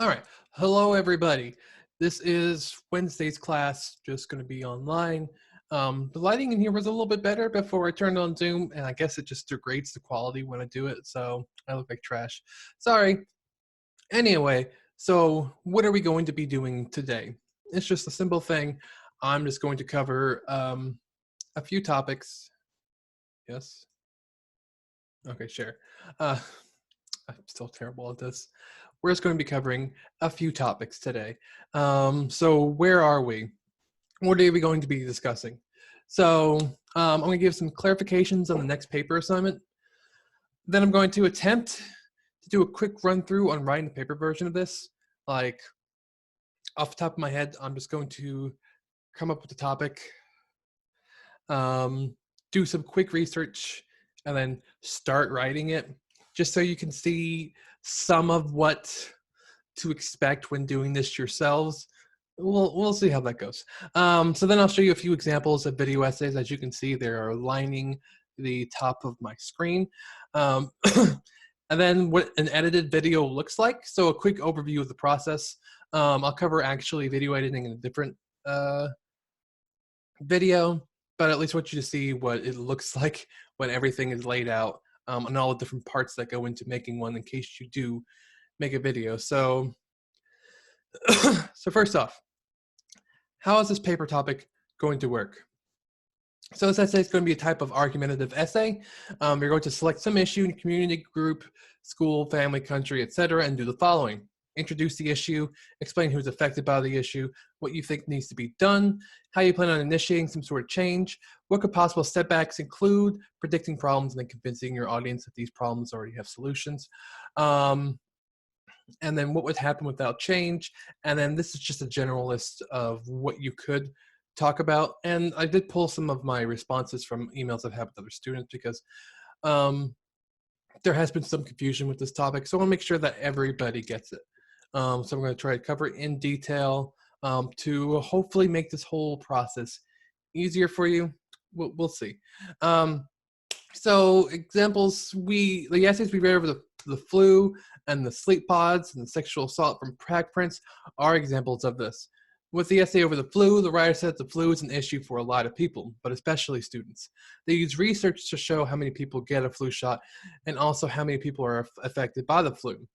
All right. Hello, everybody. This is Wednesday's class, just going to be online. The lighting in here was a little bit better before I turned on Zoom, and I guess it just degrades the quality when I do it, so I look like trash. Sorry. Anyway, so what are we going to be doing today? It's just a simple thing. I'm just going to cover a few topics. Yes? Okay, sure. Uh, I'm still terrible at this. We're just going to be covering a few topics today. So where are we? What are we going to be discussing? So I'm going to give some clarifications on the next paper assignment. Then I'm going to attempt to do a quick run through on writing the paper version of this. Like off the top of my head, I'm just going to come up with the topic, do some quick research, and then start writing it, just so you can see some of what to expect when doing this yourselves. We'll see how that goes. So then I'll show you a few examples of video essays. As you can see, they are lining the top of my screen. And then what an edited video looks like. So a quick overview of the process. I'll cover actually video editing in a different video, but at least want you to see what it looks like when everything is laid out, and all the different parts that go into making one in case you do make a video. So, so first off, how is this paper topic going to work? So this essay is going to be a type of argumentative essay. You're going to select some issue, community, group, school, family, country, etc., and do the following. Introduce the issue, explain who's affected by the issue, what you think needs to be done, how you plan on initiating some sort of change, what could possible setbacks include, predicting problems, and then convincing your audience that these problems already have solutions. And then what would happen without change. And then this is just a general list of what you could talk about. And I did pull some of my responses from emails I've had with other students because there has been some confusion with this topic. So I want to make sure that everybody gets it. So I'm going to try to cover it in detail to hopefully make this whole process easier for you. We'll see. So examples, the essays we read over the flu and the sleep pods and the sexual assault from prac prints are examples of this. With the essay over the flu, the writer said the flu is an issue for a lot of people, but especially students. They use research to show how many people get a flu shot and also how many people are affected by the flu.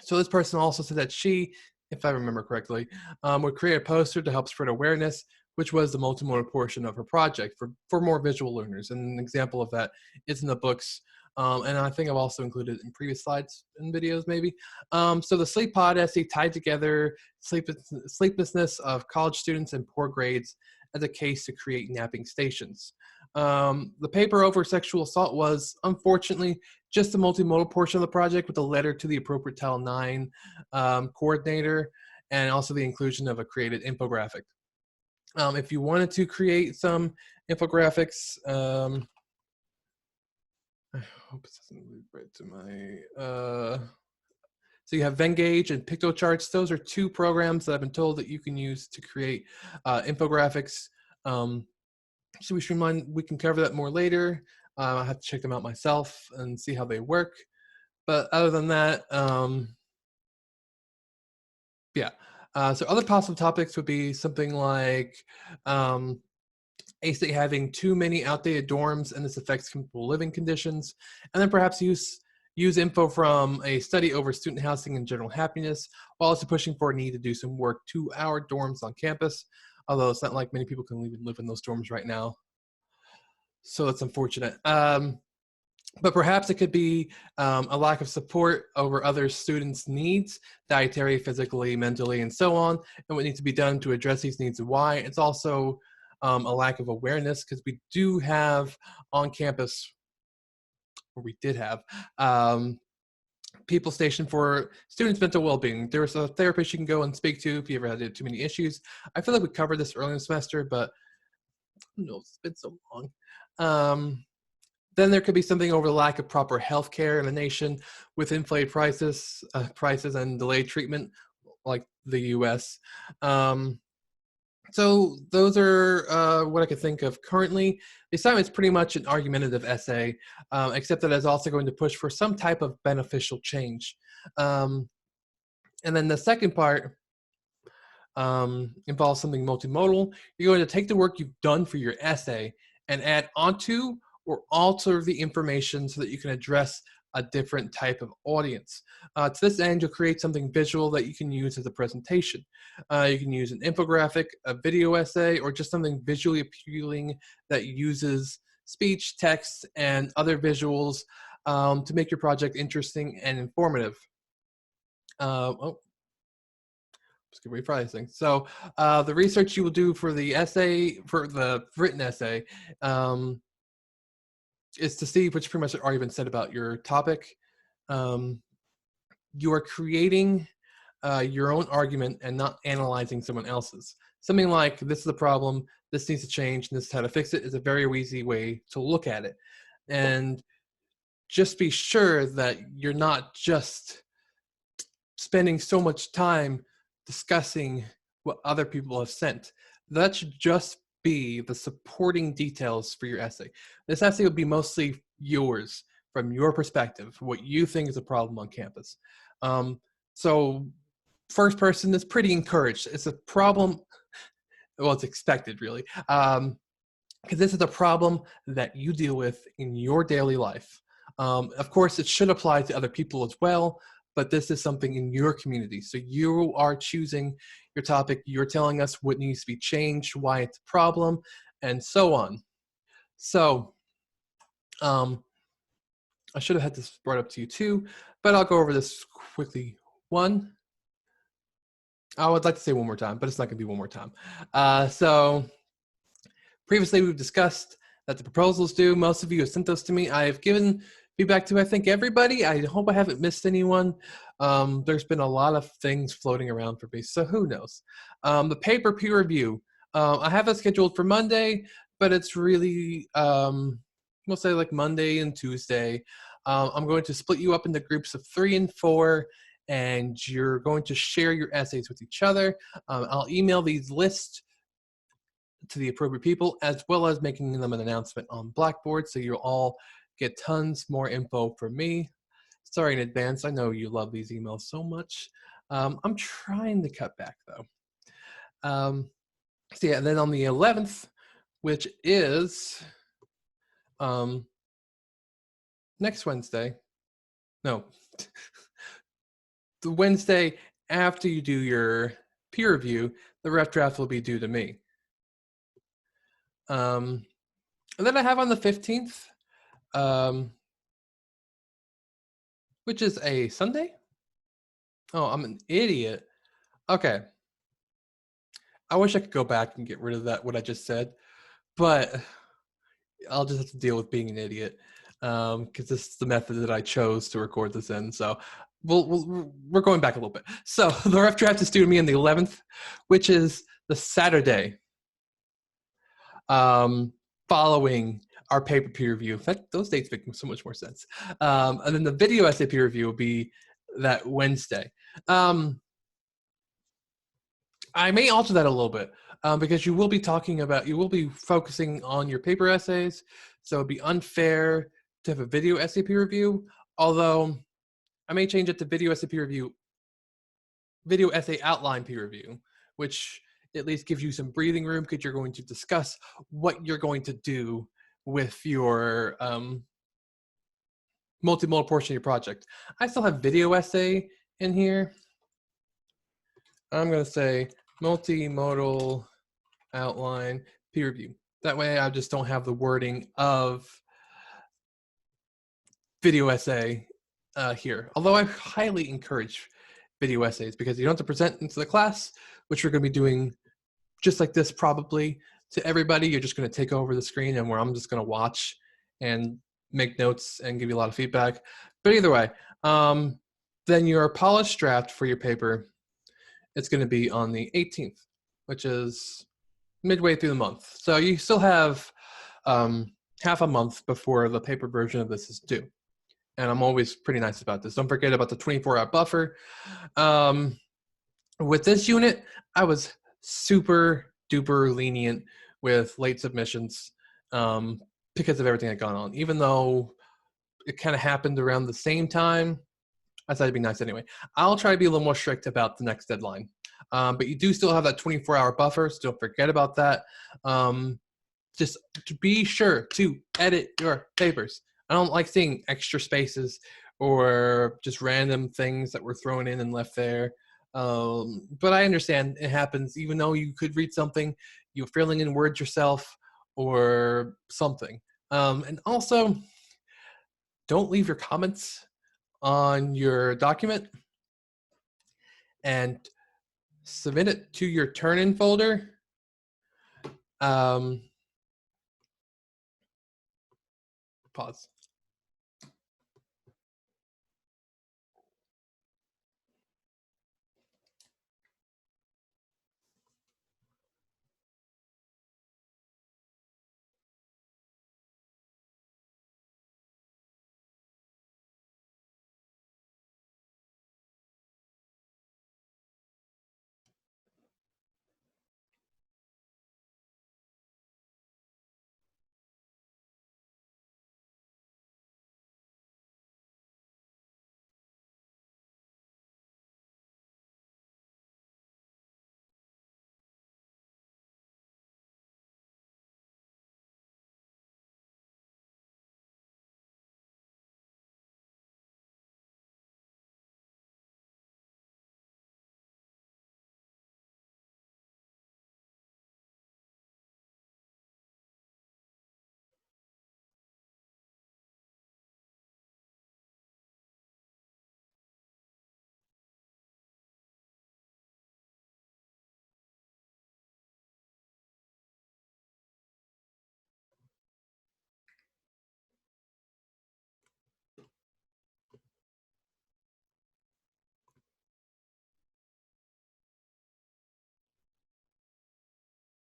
So this person also said that she, if I remember correctly, would create a poster to help spread awareness, which was the multimodal portion of her project for more visual learners. And an example of that is in the books. And I think I've also included in previous slides and videos maybe. So the sleep pod essay tied together sleeplessness of college students and poor grades as a case to create napping stations. The paper over sexual assault was, unfortunately, just the multimodal portion of the project with a letter to the appropriate Title IX coordinator and also the inclusion of a created infographic. If you wanted to create some infographics, I hope it doesn't lead right to my, so you have Venngage and PictoCharts. Those are two programs that I've been told that you can use to create infographics. Should we streamline? We can cover that more later. I have to check them out myself and see how they work. But other than that, yeah. So other possible topics would be something like a state having too many outdated dorms and this affects comfortable living conditions, and then perhaps use info from a study over student housing and general happiness, while also pushing for a need to do some work to our dorms on campus, although it's not like many people can even live in those dorms right now. So it's unfortunate. But perhaps it could be a lack of support over other students' needs, dietary, physically, mentally, and so on, and what needs to be done to address these needs and why. It's also a lack of awareness because we do have on campus, or we did have, people stationed for students' mental well-being. There's a therapist you can go and speak to if you ever had too many issues. I feel like we covered this early in the semester, but no, it's been so long. Then there could be something over the lack of proper health care in the nation with inflated prices and delayed treatment like the US. So those are what I could think of currently. The assignment is pretty much an argumentative essay, except that it's also going to push for some type of beneficial change. And then the second part involves something multimodal. You're going to take the work you've done for your essay and add onto or alter the information so that you can address a different type of audience. To this end, you'll create something visual that you can use as a presentation. You can use an infographic, a video essay, or just something visually appealing that uses speech, text, and other visuals to make your project interesting and informative. Just get ready for these things. So the research you will do for the essay, for the written essay, is to see, which pretty much already been said about your topic. You are creating your own argument and not analyzing someone else's. Something like, this is the problem, this needs to change, and this is how to fix it is a very easy way to look at it. And just be sure that you're not just spending so much time discussing what other people have sent. That should just be the supporting details for your essay. This essay will be mostly yours, from your perspective, what you think is a problem on campus. So first person is pretty encouraged. It's a problem, well, it's expected really, because this is a problem that you deal with in your daily life. Of course, it should apply to other people as well, but this is something in your community. So you are choosing your topic, you're telling us what needs to be changed, why it's a problem, and so on. So I should have had this brought up to you too, but I'll go over this quickly. One, I would like to say one more time, but it's not gonna be one more time. So previously we've discussed that the proposals due. Most of you have sent those to me. I have given feedback to, I think, everybody. I hope I haven't missed anyone. There's been a lot of things floating around for me, so who knows. The paper peer review, I have it scheduled for Monday, but it's really, we'll say like Monday and Tuesday. I'm going to split you up into groups of 3 and 4, and you're going to share your essays with each other. I'll email these lists to the appropriate people, as well as making them an announcement on Blackboard, so you'll all get tons more info from me. Sorry in advance, I know you love these emails so much. I'm trying to cut back though. So yeah, and then on the 11th, which is next Wednesday, no, the Wednesday after you do your peer review, the rough draft will be due to me. And then I have on the 15th, which is a Sunday. Oh, I'm an idiot. Okay. I wish I could go back and get rid of that, what I just said, but I'll just have to deal with being an idiot, because this is the method that I chose to record this in. So we're going back a little bit. So the rough draft is due to me on the 11th, which is the Saturday following our paper peer review. In fact, those dates make so much more sense. And then the video essay peer review will be that Wednesday. I may alter that a little bit because you will be focusing on your paper essays. So it'd be unfair to have a video essay peer review, although I may change it to video essay outline peer review, which at least gives you some breathing room because you're going to discuss what you're going to do with your multimodal portion of your project. I still have video essay in here. I'm going to say multimodal outline peer review. That way I just don't have the wording of video essay here. Although I highly encourage video essays because you don't have to present into the class, which we're going to be doing just like this probably to everybody. You're just going to take over the screen and where I'm just going to watch and make notes and give you a lot of feedback. But either way, then your polished draft for your paper, it's going to be on the 18th, which is midway through the month. So you still have half a month before the paper version of this is due. And I'm always pretty nice about this. Don't forget about the 24-hour buffer. With this unit, I was super duper lenient with late submissions because of everything that gone on. Even though it kind of happened around the same time, I decided to be nice anyway. I'll try to be a little more strict about the next deadline. But you do still have that 24-hour buffer, so don't forget about that. Just to be sure to edit your papers. I don't like seeing extra spaces or just random things that were thrown in and left there. But I understand it happens, even though you could read something, you're filling in words yourself or something. And also, don't leave your comments on your document and submit it to your turn-in folder. Pause.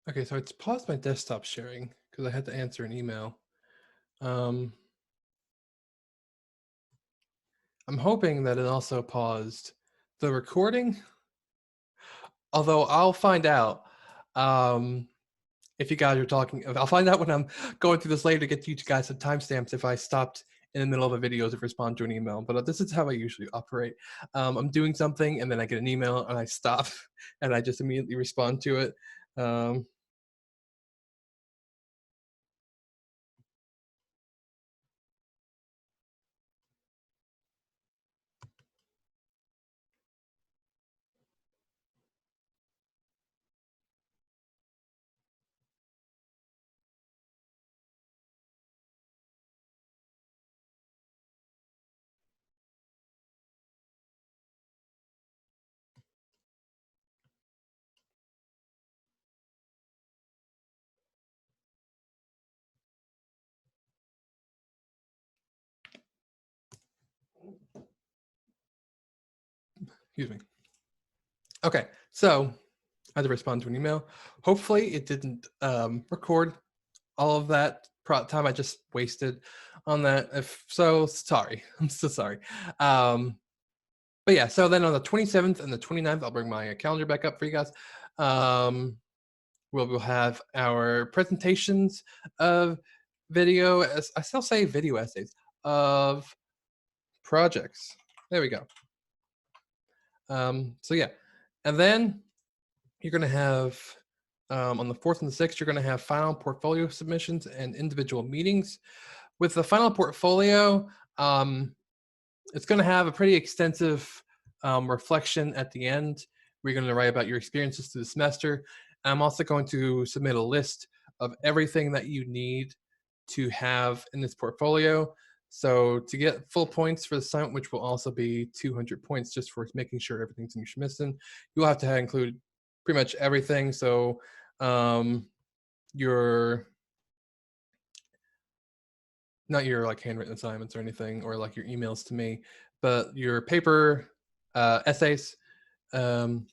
Okay, so it's paused my desktop sharing because I had to answer an email. I'm hoping that it also paused the recording, although I'll find out if you guys are talking. I'll find out when I'm going through this later to get you guys some timestamps if I stopped in the middle of a video to respond to an email. But this is how I usually operate. I'm doing something and then I get an email and I stop and I just immediately respond to it. Excuse me. Okay, so I had to respond to an email. Hopefully it didn't record all of that time I just wasted on that. If so, sorry. I'm so sorry. But yeah, so then on the 27th and the 29th, I'll bring my calendar back up for you guys. We'll have our presentations of video, I still say video essays, of projects. There we go. So yeah, and then you're going to have, on the 4th and the 6th, you're going to have final portfolio submissions and individual meetings. With the final portfolio, it's going to have a pretty extensive reflection at the end. We're going to write about your experiences through the semester. I'm also going to submit a list of everything that you need to have in this portfolio. So to get full points for the assignment, which will also be 200 points just for making sure everything's in your submission, you'll have to include pretty much everything. So your, not your like handwritten assignments or anything, or like your emails to me, but your paper essays, you'll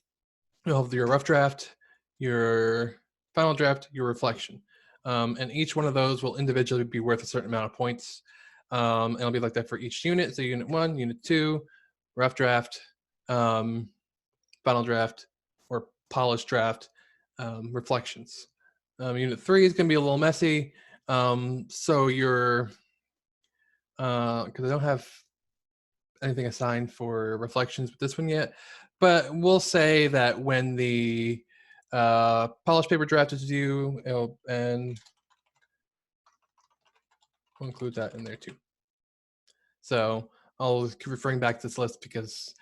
have your rough draft, your final draft, your reflection. And each one of those will individually be worth a certain amount of points. And it'll be like that for each unit. So unit 1, unit 2, rough draft, final draft, or polished draft, reflections. Unit 3 is going to be a little messy. So your, because I don't have anything assigned for reflections with this one yet, but we'll say that when the polished paper draft is due, and we'll include that in there too. So I'll keep referring back to this list because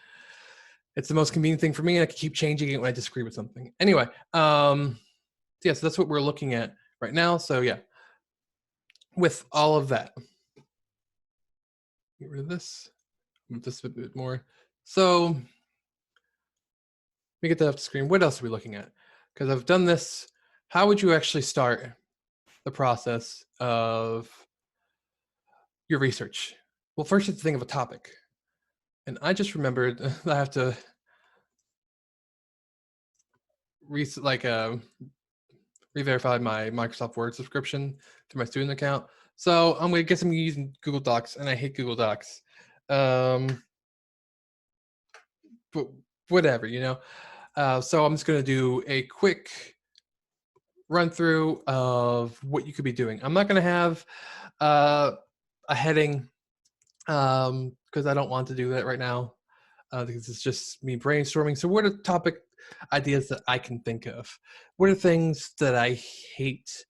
it's the most convenient thing for me, and I can keep changing it when I disagree with something. Anyway, yeah, so that's what we're looking at right now. So yeah, with all of that, get rid of this, move this a bit more. So we get that off the screen. What else are we looking at? Because I've done this. How would you actually start the process of your research? Well, first you have to think of a topic. And I just remembered I have to re-verify my Microsoft Word subscription through my student account. So I'm gonna guess I'm using Google Docs, and I hate Google Docs. But whatever, so I'm just gonna do a quick run through of what you could be doing. I'm not gonna have a heading because I don't want to do that right now because it's just me brainstorming. So what are topic ideas that I can think of? What are things that I hate?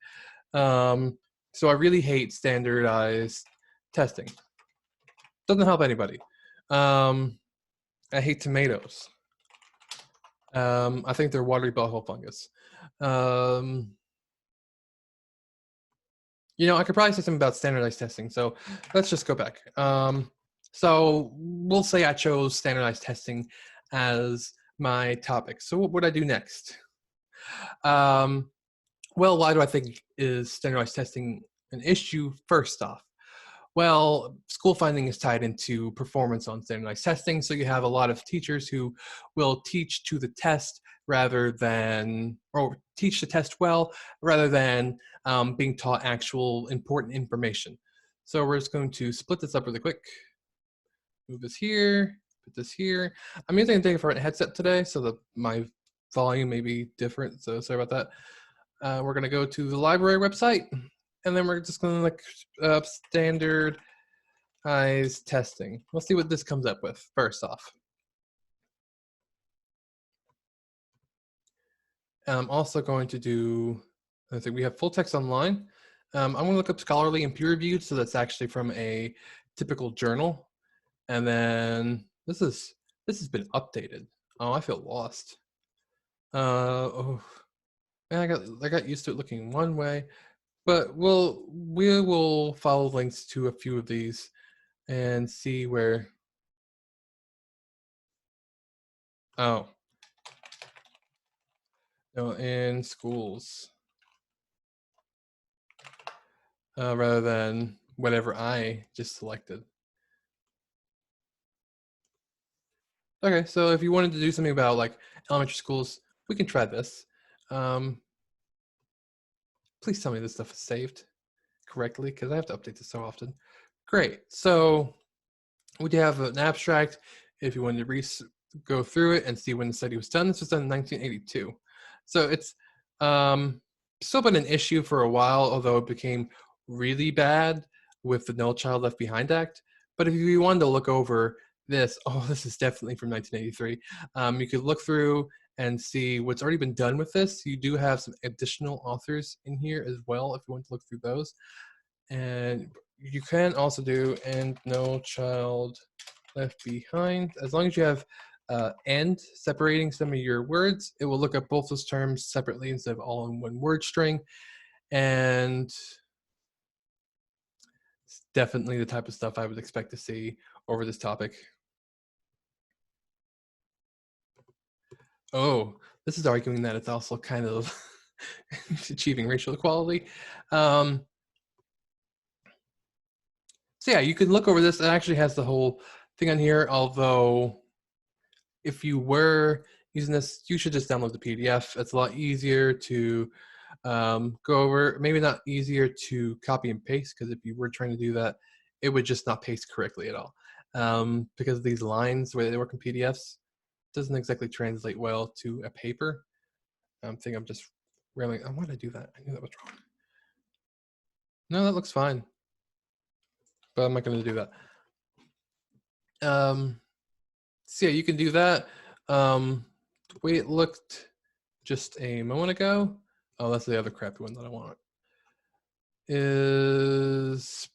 So I really hate standardized testing. Doesn't help anybody. I hate tomatoes. I think they're watery butthole fungus. I could probably say something about standardized testing. So let's just go back. So we'll say I chose standardized testing as my topic. So what would I do next? Well, why do I think is standardized testing an issue? First off, well, school funding is tied into performance on standardized testing. So you have a lot of teachers who will teach to the test or teach the test well, rather than being taught actual important information. So we're just going to split this up really quick. Move this here, put this here. I'm using a different headset today, so that my volume may be different. So sorry about that. We're gonna go to the library website, and then we're just gonna look up standardized testing. Let's see what this comes up with first off. I'm also going to do, I think we have full text online. I'm going to look up scholarly and peer reviewed, so that's actually from a typical journal. And then this has been updated. Oh, I feel lost. Oh, man, I got used to it looking one way, but we will follow links to a few of these and see where. Oh, no, in schools. Rather than whatever I just selected. Okay, so if you wanted to do something about like elementary schools, we can try this. Please tell me this stuff is saved correctly because I have to update this so often. Great. So we do have an abstract if you wanted to go through it and see when the study was done. This was done in 1982. So it's still been an issue for a while, although it became really bad with the No Child Left Behind Act. But if you wanted to look over this, this is definitely from 1983. You could look through and see what's already been done with this. You do have some additional authors in here as well if you want to look through those. And you can also do "and no child left behind." As long as you have "and" separating some of your words, it will look up both those terms separately instead of all in one word string. And it's definitely the type of stuff I would expect to see over this topic. Oh, this is arguing that it's also kind of achieving racial equality. So yeah, you can look over this. It actually has the whole thing on here, although if you were using this, you should just download the PDF. It's a lot easier to go over. Maybe not easier to copy and paste, because if you were trying to do that, it would just not paste correctly at all. Because these lines, the way they work in PDFs, doesn't exactly translate well to a paper. I think I'm just railing. Why did I do that? I knew that was wrong. No, that looks fine. But I'm not going to do that. So yeah, you can do that. The way it looked just a moment ago. Oh, that's the other crappy one that I want. Is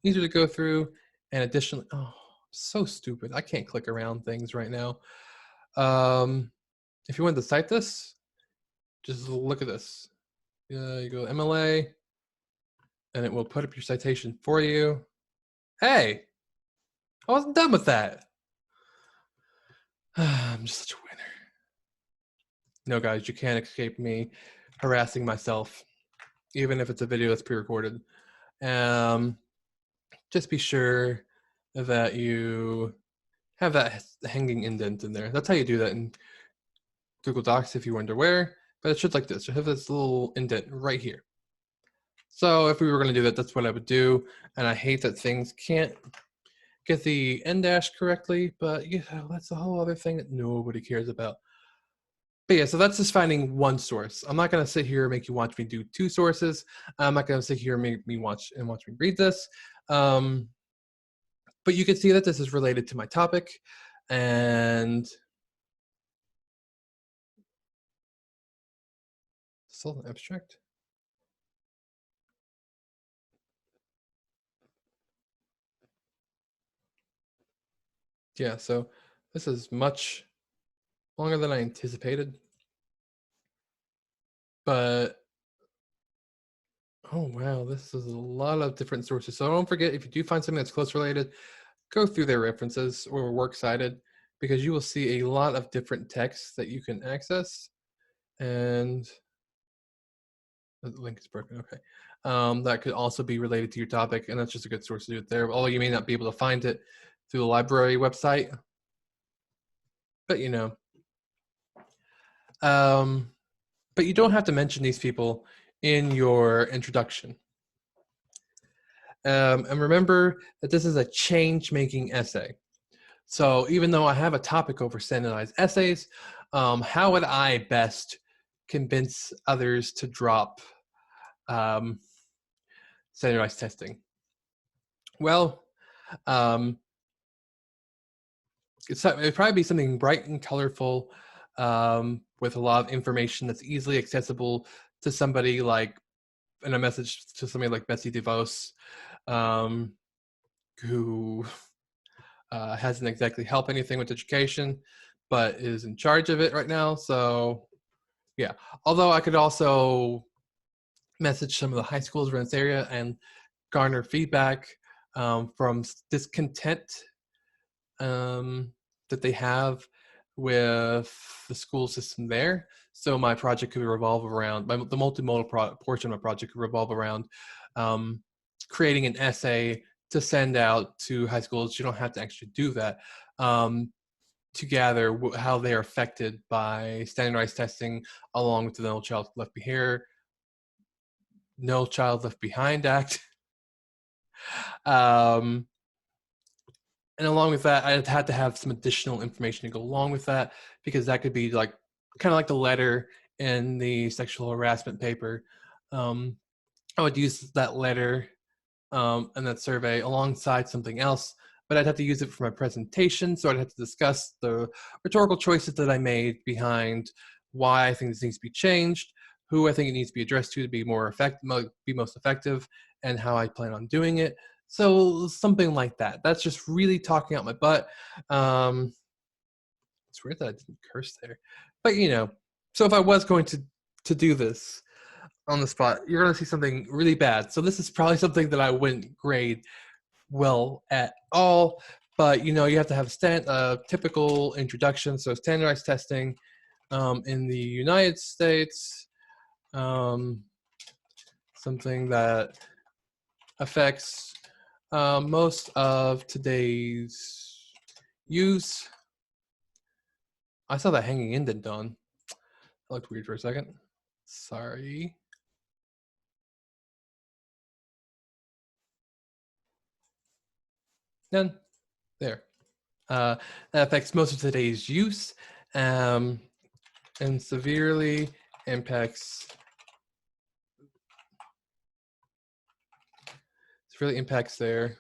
easier to go through, and additionally, oh, so stupid. I can't click around things right now. If you want to cite this, just look at this. You go MLA, and it will put up your citation for you. Hey, I wasn't done with that. I'm just such a winner. No, guys, you can't escape me harassing myself, even if it's a video that's pre-recorded. Just be sure that you have that hanging indent in there. That's how you do that in Google Docs if you weren't aware, but it should like this. You have this little indent right here. So if we were going to do that, that's what I would do. And I hate that things can't get the end dash correctly, but you know, that's a whole other thing that nobody cares about. But yeah, so that's just finding one source. I'm not going to sit here and make you watch me do two sources. I'm not going to sit here and make me watch me read this. But you can see that this is related to my topic, and still an abstract. Yeah, so this is much longer than I anticipated, but oh wow, this is a lot of different sources. So don't forget, if you do find something that's close related, go through their references or works cited, because you will see a lot of different texts that you can access. And the link is broken. Okay, that could also be related to your topic, and that's just a good source to do it there. Although you may not be able to find it through the library website, but you know. But you don't have to mention these people in your introduction. And remember that this is a change-making essay. So even though I have a topic over standardized essays, how would I best convince others to drop standardized testing? Well, it'd probably be something bright and colorful, with a lot of information that's easily accessible to somebody like, in a message to somebody like Betsy DeVos, who hasn't exactly helped anything with education, but is in charge of it right now. So yeah, although I could also message some of the high schools around this area and garner feedback from discontent that they have with the school system there. So my project could revolve around, the multimodal portion of my project could revolve around creating an essay to send out to high schools. You don't have to actually do that. To gather how they are affected by standardized testing, along with the No Child Left Behind Act. And along with that, I had to have some additional information to go along with that, because that could be like kind of like the letter in the sexual harassment paper. I would use that letter and that survey alongside something else, but I'd have to use it for my presentation. So I'd have to discuss the rhetorical choices that I made behind why I think this needs to be changed, who I think it needs to be addressed to be more effective, be most effective, and how I plan on doing it. So something like that. That's just really talking out my butt. It's weird that I didn't curse there, but you know. So if I was going to do this on the spot, you're going to see something really bad. So this is probably something that I wouldn't grade well at all. But you know, you have to have typical introduction. So standardized testing in the United States, something that affects most of today's use. I saw that hanging indent done. That looked weird for a second. Sorry. Done. There. That affects most of today's use, and severely impacts their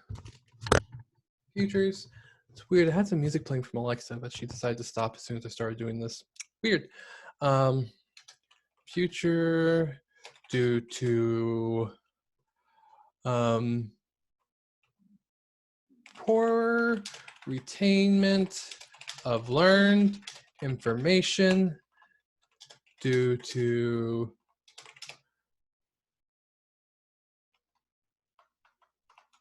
futures. It's weird. I had some music playing from Alexa, but she decided to stop as soon as I started doing this. Weird. Future due to poor retainment of learned information due to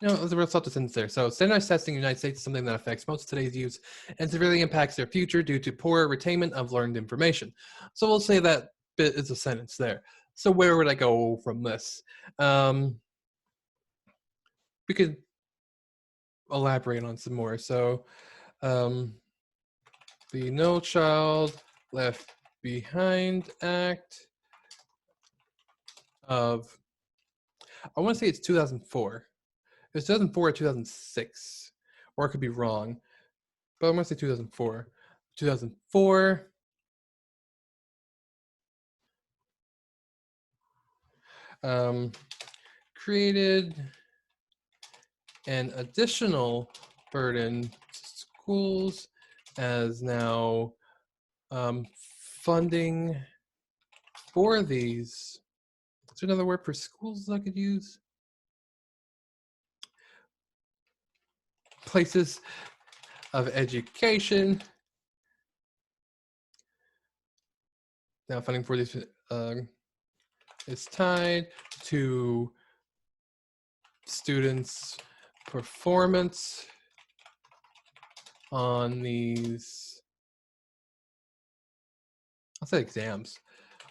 there's a real substance there. So standardized testing in the United States is something that affects most of today's youth and severely impacts their future due to poor retainment of learned information. So we'll say that bit is a sentence there. So where would I go from this? We could elaborate on some more. So the No Child Left Behind Act of, I want to say it's 2004. It's 2004 or 2006, or I could be wrong, but I'm going to say 2004. 2004. Created an additional burden to schools as now funding for these. Is there another word for schools I could use? Places of education. Now funding for these is tied to students' performance on these, I'll say exams,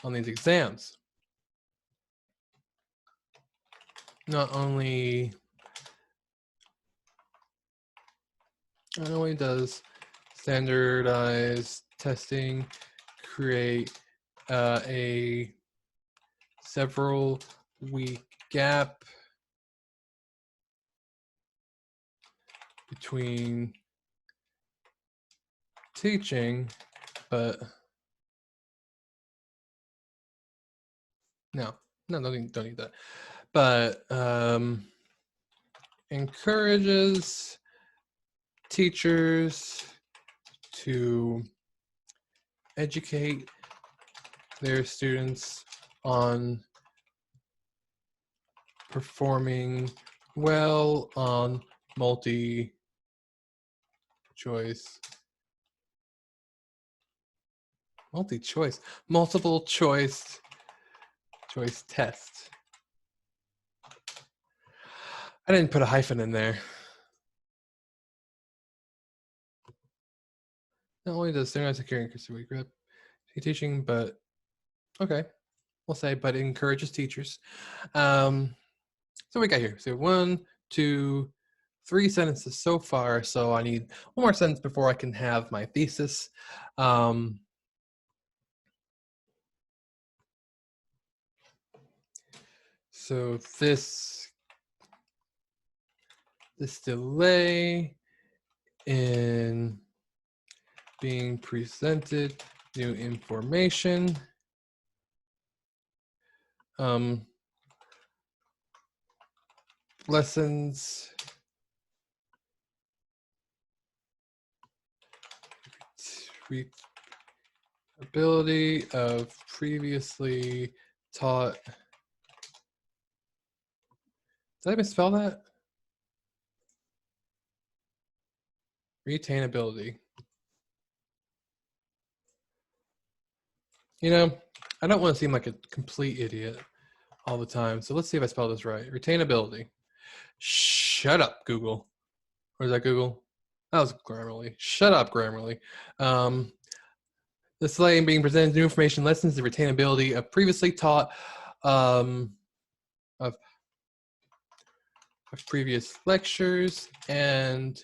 on these exams. Not only does standardized testing create a several week gap between teaching, but no, don't need that. But encourages teachers to educate their students on performing well on multiple choice test. I didn't put a hyphen in there. Not only does standardized security increase the week rep teaching, but okay, we'll say, but it encourages teachers. So we got here. So 1, 2, 3 sentences so far. So I need one more sentence before I can have my thesis. So this delay in being presented new information lessons ability of previously taught. Did I misspell that? Retainability. I don't want to seem like a complete idiot all the time. So let's see if I spell this right. Retainability. Shut up, Google. Or is that Google? That was Grammarly. Shut up, Grammarly. The delay in being presented new information lessens the retainability of previously taught of previous lectures and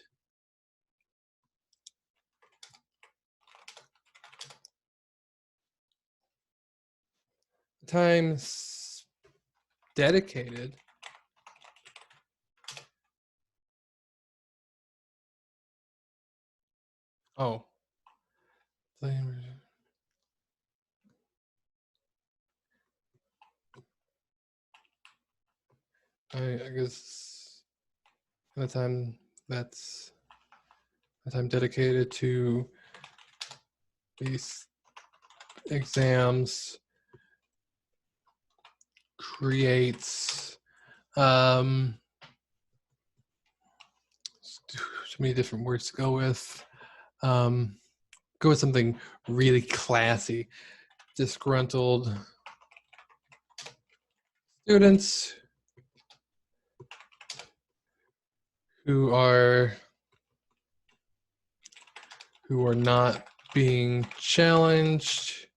times dedicated I guess the time that's the time dedicated to these exams creates so many different words to go with. Go with something really classy. Disgruntled students who are not being challenged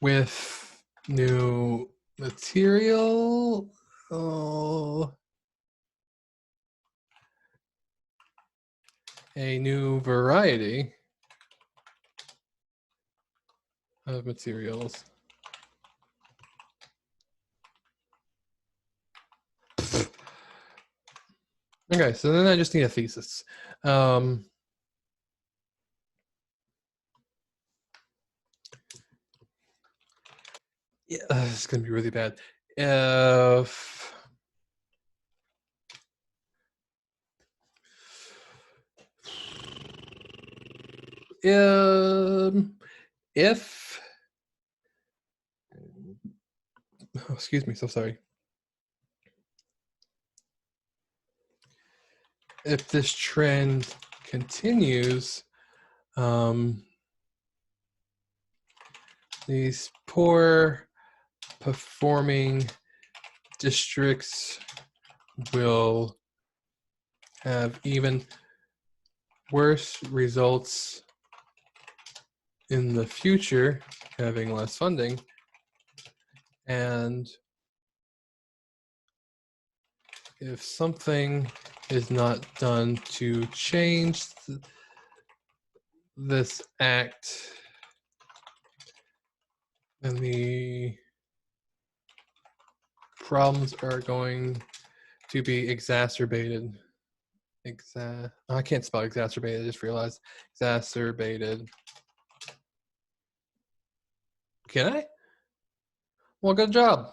with new material. Oh, a new variety of materials. Okay, so then I just need a thesis. Yeah, it's gonna be really bad. If oh, excuse me, so sorry. If this trend continues, these poor performing districts will have even worse results in the future, having less funding. And if something is not done to change this act, then the problems are going to be exacerbated. I can't spell exacerbated, I just realized. Exacerbated. Can I? Well, good job.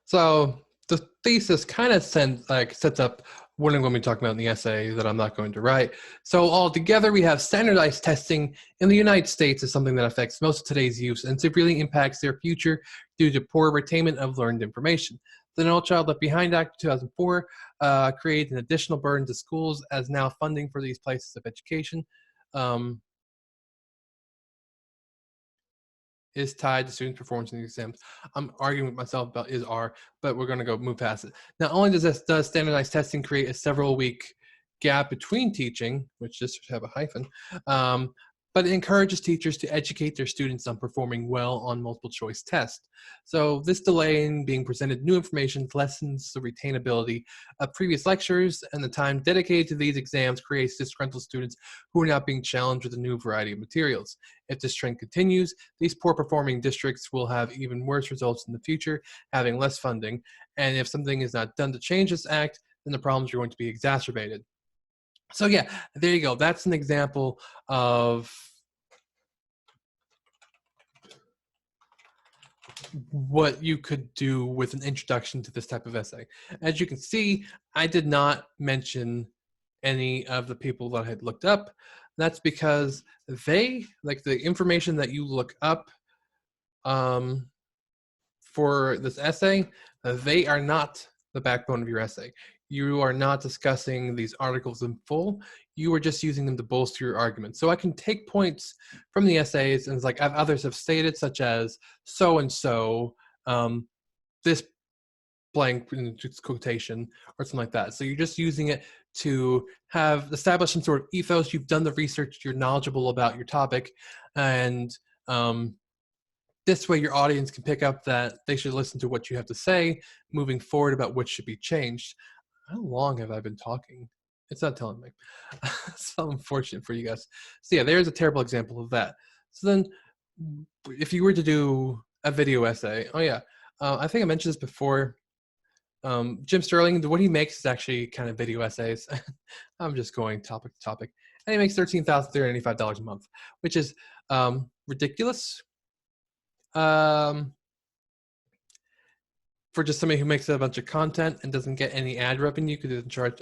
So the thesis kind of sets up what I'm going to be talking about in the essay that I'm not going to write. So altogether, we have standardized testing in the United States is something that affects most of today's youth and severely impacts their future due to poor retainment of learned information. The No Child Left Behind Act of 2004 created an additional burden to schools as now funding for these places of education is tied to students' performance in the exams. I'm arguing with myself about is are, but we're going to move past it. Not only does standardized testing create a several week gap between teaching, which just should have a hyphen, but it encourages teachers to educate their students on performing well on multiple choice tests. So this delay in being presented new information lessens the retainability of previous lectures, and the time dedicated to these exams creates disgruntled students who are not being challenged with a new variety of materials. If this trend continues, these poor performing districts will have even worse results in the future, having less funding. And if something is not done to change this act, then the problems are going to be exacerbated. So yeah, there you go. That's an example of what you could do with an introduction to this type of essay. As you can see, I did not mention any of the people that I had looked up. That's because they, like the information that you look up for this essay, they are not the backbone of your essay. You are not discussing these articles in full. You are just using them to bolster your argument. So I can take points from the essays, and it's like others have stated, such as so-and-so, this blank quotation, or something like that. So you're just using it to have established some sort of ethos. You've done the research, you're knowledgeable about your topic, and this way your audience can pick up that they should listen to what you have to say moving forward about what should be changed. How long have I been talking? It's not telling me. It's so unfortunate for you guys. So yeah, there's a terrible example of that. So then if you were to do a video essay, oh yeah, I think I mentioned this before. Jim Sterling, what he makes is actually kind of video essays. I'm just going topic to topic. And he makes $13,385 a month, which is ridiculous. For just somebody who makes a bunch of content and doesn't get any ad revenue because he doesn't charge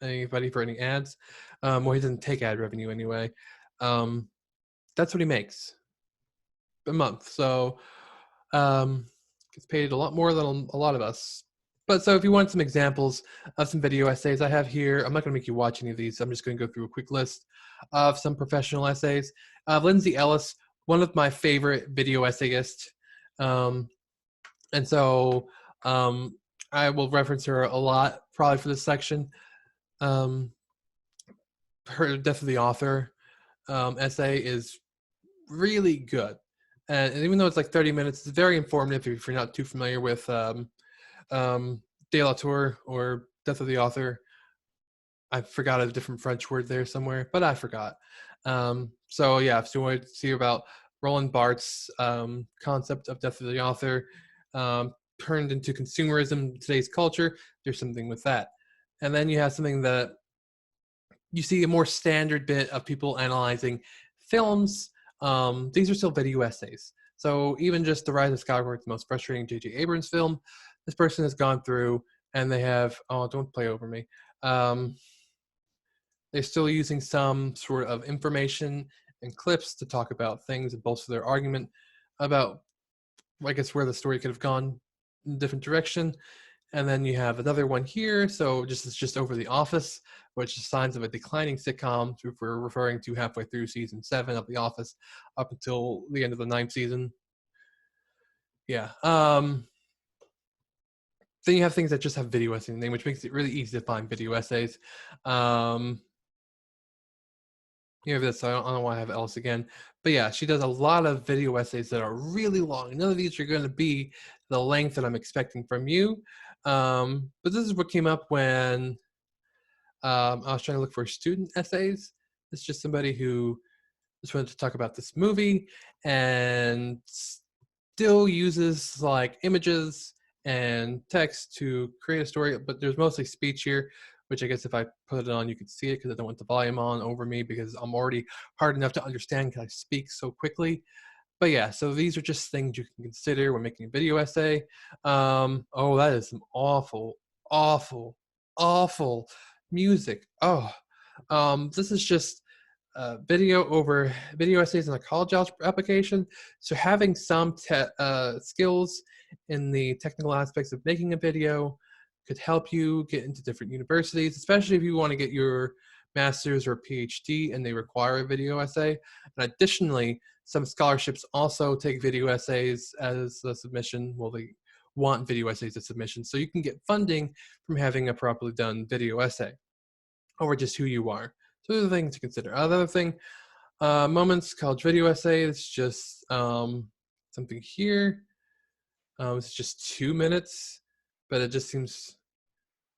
anybody for any ads. Well, he doesn't take ad revenue anyway. That's what he makes a month. So gets paid a lot more than a lot of us. But so if you want some examples of some video essays I have here, I'm not going to make you watch any of these. I'm just going to go through a quick list of some professional essays. Lindsay Ellis, one of my favorite video essayists. And so I will reference her a lot probably for this section. Her Death of the Author essay is really good. And even though it's like 30 minutes, it's very informative if you're not too familiar with De la Tour or Death of the Author. I forgot a different French word there somewhere, but I forgot. So yeah, if you want to see about Roland Barthes' concept of Death of the Author turned into consumerism in today's culture, there's something with that. And then you have something that you see a more standard bit of people analyzing films. These are still video essays. So even just The Rise of Skywalker, the most frustrating J.J. Abrams film, this person has gone through and they have, oh, don't play over me. They're still using some sort of information and clips to talk about things and bolster their argument about, I guess, where the story could have gone in a different direction. And then you have another one here. So it's just over The Office, which is signs of a declining sitcom, which we're referring to halfway through season 7 of The Office up until the end of the 9th season. Yeah. Then you have things that just have video essay in the name, which makes it really easy to find video essays. You have this, I don't know why I have Ellis again. But yeah, she does a lot of video essays that are really long. None of these are going to be the length that I'm expecting from you. But this is what came up when I was trying to look for student essays. It's just somebody who just wanted to talk about this movie and still uses like images and text to create a story, but there's mostly speech here, which I guess if I put it on, you could see it because I don't want the volume on over me because I'm already hard enough to understand because I speak so quickly. But yeah, so these are just things you can consider when making a video essay. Oh, that is some awful, awful, awful music. Oh, this is just video essays in a college application. So having some skills in the technical aspects of making a video could help you get into different universities, especially if you want to get your master's or PhD and they require a video essay. And additionally, some scholarships also take video essays as a submission. Well, they want video essays as submission. So you can get funding from having a properly done video essay over just who you are. So those are things to consider. Another thing, Moments college video essay. It's just something here. It's just 2 minutes, but it just seems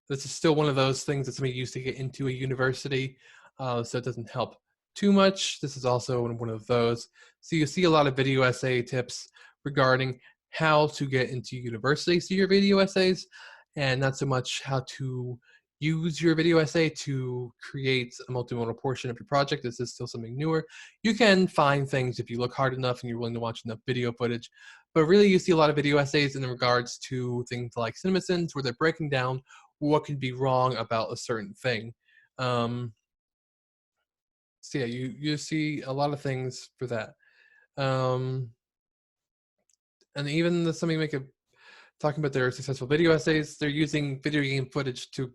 this is still one of those things that somebody used to get into a university, so it doesn't help too much. This is also one of those. So you see a lot of video essay tips regarding how to get into university through your video essays, and not so much how to use your video essay to create a multimodal portion of your project. This is still something newer. You can find things if you look hard enough and you're willing to watch enough video footage, but really you see a lot of video essays in regards to things like CinemaSins where they're breaking down what could be wrong about a certain thing. So yeah, you see a lot of things for that. And even somebody talking about their successful video essays, they're using video game footage to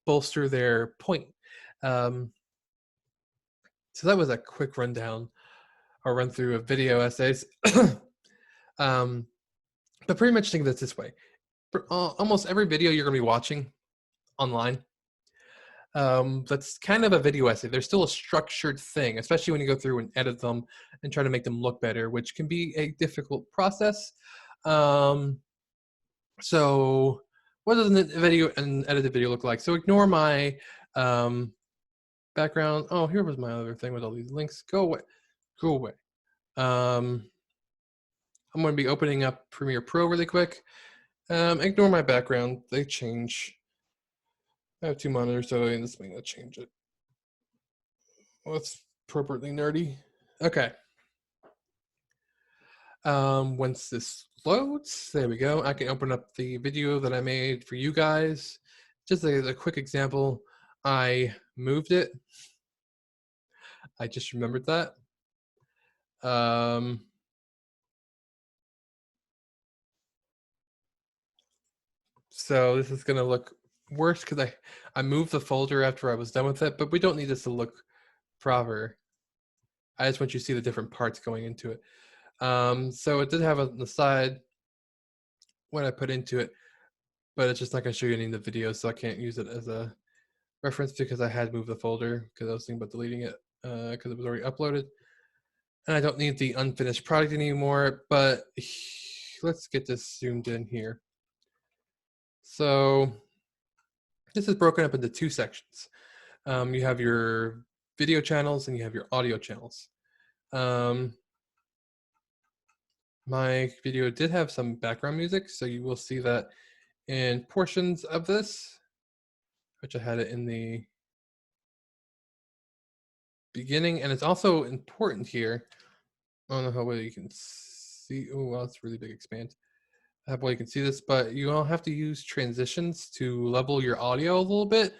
bolster their point. So that was a quick rundown or run through of video essays. But pretty much think of it this way. For almost every video you're going to be watching online, that's kind of a video essay. There's still a structured thing, especially when you go through and edit them and try to make them look better, which can be a difficult process. So what does an edited video look like? So ignore my background. Oh, here was my other thing with all these links. Go away. Go away. I'm going to be opening up Premiere Pro really quick. Ignore my background. They change. I have 2 monitors, so this may not change it. Well, that's appropriately nerdy. Okay. Once this loads, there we go. I can open up the video that I made for you guys. Just a quick example I moved it. I just remembered that. So this is gonna look worse because I moved the folder after I was done with it, but we don't need this to look proper. I just want you to see the different parts going into it. So it did have on the side when I put into it, but it's just not gonna show you any of the videos, so I can't use it as a reference because I had moved the folder because I was thinking about deleting it because it was already uploaded. And I don't need the unfinished product anymore, but let's get this zoomed in here. So this is broken up into two sections. You have your video channels and you have your audio channels. My video did have some background music, so you will see that in portions of this, which I had it in the beginning, and it's also important here. I don't know how well you can see. Oh, well, it's really big expand. How well you can see this, but you all have to use transitions to level your audio a little bit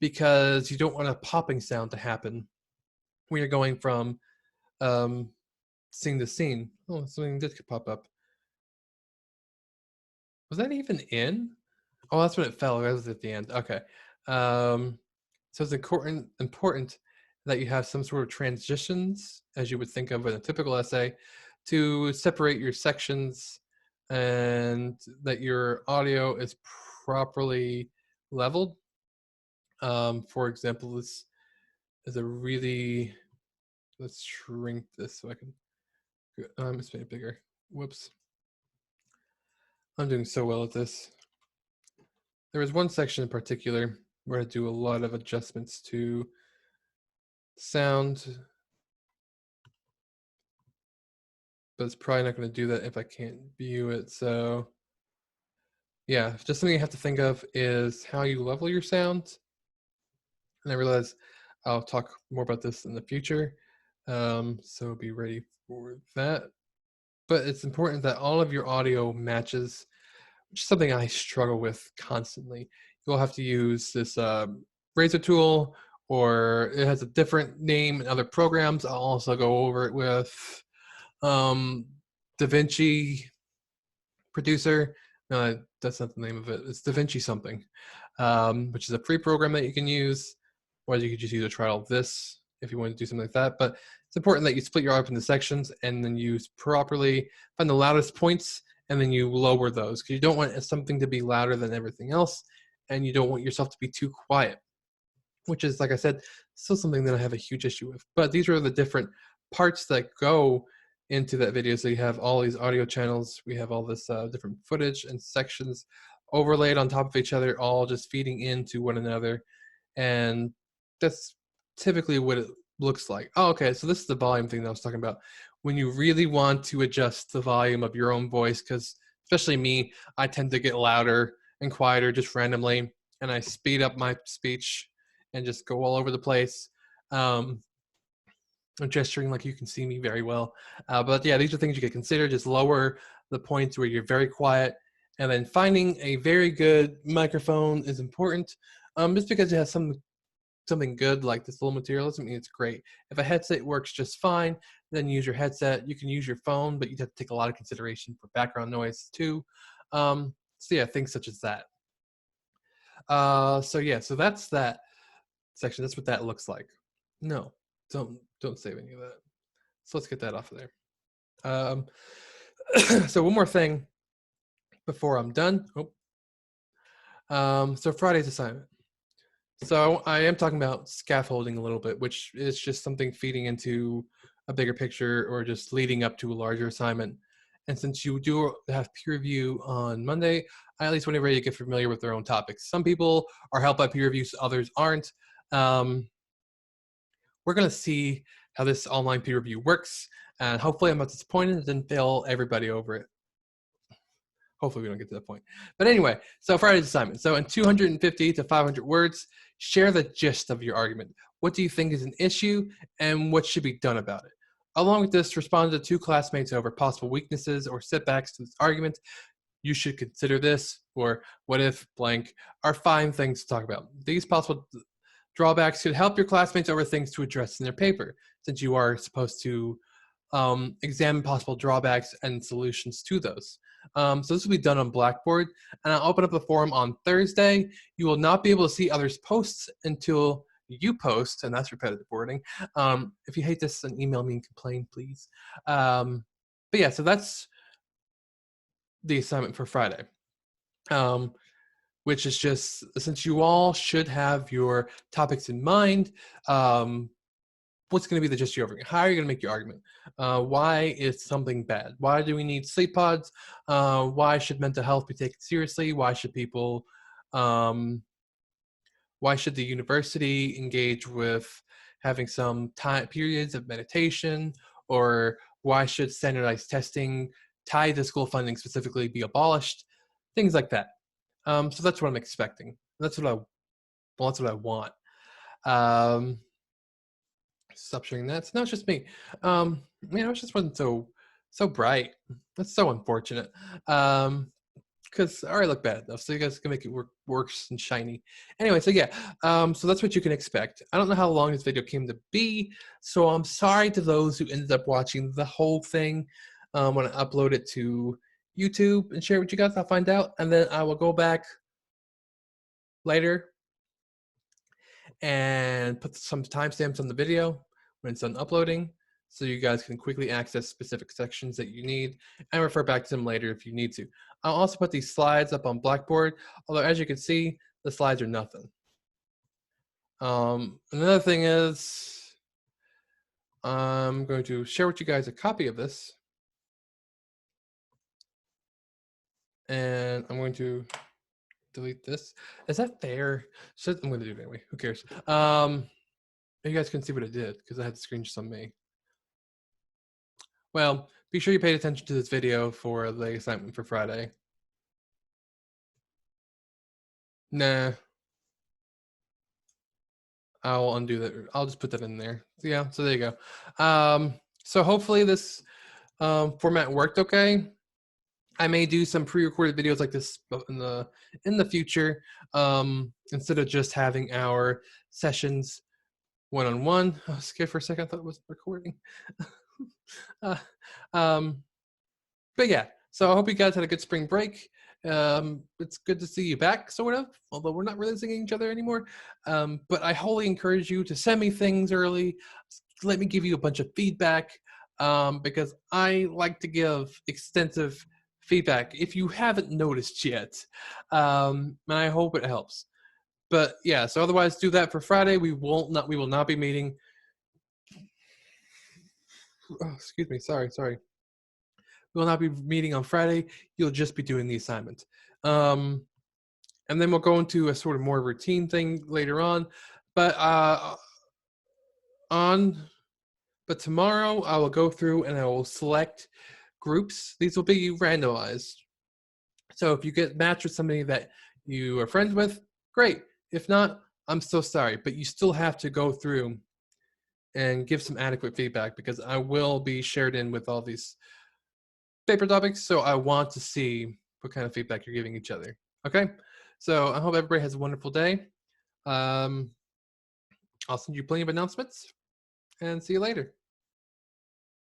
because you don't want a popping sound to happen when you're going from scene to scene. Oh, something did pop up. Was that even in? Oh, that's when it fell. That was at the end. Okay. So it's important that you have some sort of transitions, as you would think of in a typical essay, to separate your sections and that your audio is properly leveled. For example, this is a really, let's shrink this so I can, let's make it bigger. Whoops. I'm doing so well at this. There was one section in particular where I do a lot of adjustments to sound, but it's probably not going to do that if I can't view it. So yeah, just something you have to think of is how you level your sound. And I realize I'll talk more about this in the future. So be ready for that. But it's important that all of your audio matches, which is something I struggle with constantly. You'll have to use this razor tool, or it has a different name in other programs. I'll also go over it with DaVinci Producer. No, that's not the name of it. It's DaVinci something, which is a free program that you can use, or you could just use a trial of this if you want to do something like that. But it's important that you split your audio up into sections and then use properly, find the loudest points, and then you lower those because you don't want something to be louder than everything else, and you don't want yourself to be too quiet, which is, like I said, still something that I have a huge issue with. But these are the different parts that go into that video. So you have all these audio channels, we have all this different footage and sections overlaid on top of each other, all just feeding into one another. And that's typically what it looks like. Oh, okay, so this is the volume thing that I was talking about. When you really want to adjust the volume of your own voice, because especially me, I tend to get louder and quieter just randomly, and I speed up my speech and just go all over the place. I'm gesturing like you can see me very well. But yeah, these are things you could consider. Just lower the points where you're very quiet. And then finding a very good microphone is important. Just because it has something good like this little material doesn't mean it's great. If a headset works just fine, then use your headset. You can use your phone, but you have to take a lot of consideration for background noise too. So yeah, things such as that. So yeah, so that's that section. That's what that looks like. No, don't save any of that. So let's get that off of there. So one more thing before I'm done. So Friday's assignment. So I am talking about scaffolding a little bit, which is just something feeding into a bigger picture or just leading up to a larger assignment. And since you do have peer review on Monday, I at least want everybody to get familiar with their own topics. Some people are helped by peer reviews, others aren't. We're going to see how this online peer review works, and hopefully I'm not disappointed and didn't fail everybody over it. Hopefully we don't get to that point. But anyway, so Friday's assignment. So in 250 to 500 words, share the gist of your argument. What do you think is an issue and what should be done about it? Along with this, respond to 2 classmates over possible weaknesses or setbacks to this argument. You should consider this, or what if blank are 5 things to talk about. These possible Drawbacks could help your classmates over things to address in their paper, since you are supposed to examine possible drawbacks and solutions to those. So this will be done on Blackboard, and I'll open up the forum on Thursday. You will not be able to see others' posts until you post, and that's repetitive wording. If you hate this, then email me and complain, please. But yeah, so that's the assignment for Friday, which is just, since you all should have your topics in mind, what's going to be the gist of your argument? How are you going to make your argument? Why is something bad? Why do we need sleep pods? Why should mental health be taken seriously? Why should people, why should the university engage with having some time periods of meditation? Or why should standardized testing tied to school funding specifically be abolished? Things like that. So that's what I'm expecting. That's what I want. Stop sharing that. So now it's just me. It just wasn't so bright. That's so unfortunate. Because I already look bad enough, so you guys can make it work worse and shiny. Anyway, so yeah, so that's what you can expect. I don't know how long this video came to be, so I'm sorry to those who ended up watching the whole thing. When I upload it to YouTube and share it with you guys, I'll find out, and then I will go back later and put some timestamps on the video when it's done uploading, so you guys can quickly access specific sections that you need and refer back to them later if you need to. I'll also put these slides up on Blackboard, although as you can see, the slides are nothing. Another thing is, I'm going to share with you guys a copy of this, and I'm going to delete this. Is that fair? I'm going to do it anyway. Who cares? You guys can see what I did because I had the screenshots on me. Well, be sure you paid attention to this video for the assignment for Friday. Nah. I'll undo that. I'll just put that in there. Yeah, so there you go. So hopefully this format worked okay. I may do some pre-recorded videos like this in the future, instead of just having our sessions one-on-one. I was scared for a second. I thought it was recording. But yeah, so I hope you guys had a good spring break. It's good to see you back, sort of, although we're not really seeing each other anymore. But I wholly encourage you to send me things early. Let me give you a bunch of feedback, because I like to give extensive feedback if you haven't noticed yet. And I hope it helps. But yeah, so otherwise do that for Friday. We will not be meeting. Oh, excuse me, sorry. We will not be meeting on Friday. You'll just be doing the assignment. And then we'll go into a sort of more routine thing later on. But tomorrow I will go through and I will select groups. These will be randomized. So if you get matched with somebody that you are friends with, great. If not, I'm so sorry. But you still have to go through and give some adequate feedback, because I will be shared in with all these paper topics, so I want to see what kind of feedback you're giving each other. Okay, so I hope everybody has a wonderful day. I'll send you plenty of announcements, and see you later.